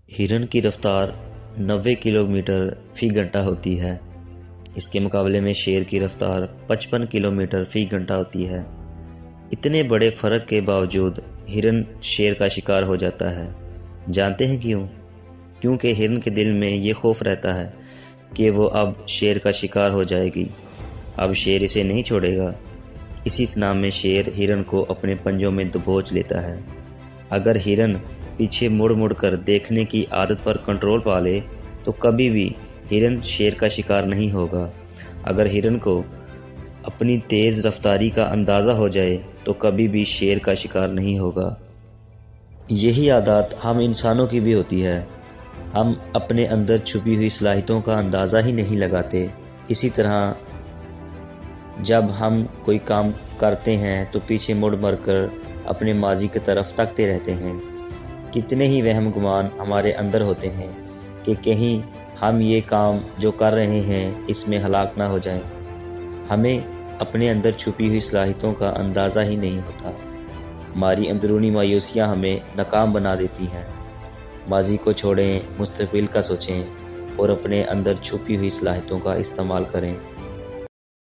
ہرن کی رفتار 90 کلومیٹر فی گھنٹہ ہوتی ہے۔ اس کے مقابلے میں شیر کی رفتار 55 کلومیٹر فی گھنٹہ ہوتی ہے۔ اتنے بڑے فرق کے باوجود ہرن شیر کا شکار ہو جاتا ہے۔ جانتے ہیں کیوں؟ کیونکہ ہرن کے دل میں یہ خوف رہتا ہے کہ وہ اب شیر کا شکار ہو جائے گی، اب شیر اسے نہیں چھوڑے گا۔ اسی اسنا میں شیر ہرن کو اپنے پنجوں میں دبوچ لیتا ہے۔ اگر ہرن پیچھے مڑ مڑ کر دیکھنے کی عادت پر کنٹرول پا لے تو کبھی بھی ہرن شیر کا شکار نہیں ہوگا۔ اگر ہرن کو اپنی تیز رفتاری کا اندازہ ہو جائے تو کبھی بھی شیر کا شکار نہیں ہوگا۔ یہی عادت ہم انسانوں کی بھی ہوتی ہے۔ ہم اپنے اندر چھپی ہوئی صلاحیتوں کا اندازہ ہی نہیں لگاتے۔ اسی طرح جب ہم کوئی کام کرتے ہیں تو پیچھے مڑ مڑ کر اپنے ماضی کی طرف تکتے رہتے ہیں۔ کتنے ہی وہم گمان ہمارے اندر ہوتے ہیں کہ کہیں ہم یہ کام جو کر رہے ہیں اس میں ہلاک نہ ہو جائیں۔ ہمیں اپنے اندر چھپی ہوئی صلاحیتوں کا اندازہ ہی نہیں ہوتا۔ ہماری اندرونی مایوسیاں ہمیں ناکام بنا دیتی ہیں۔ ماضی کو چھوڑیں، مستقبل کا سوچیں اور اپنے اندر چھپی ہوئی صلاحیتوں کا استعمال کریں۔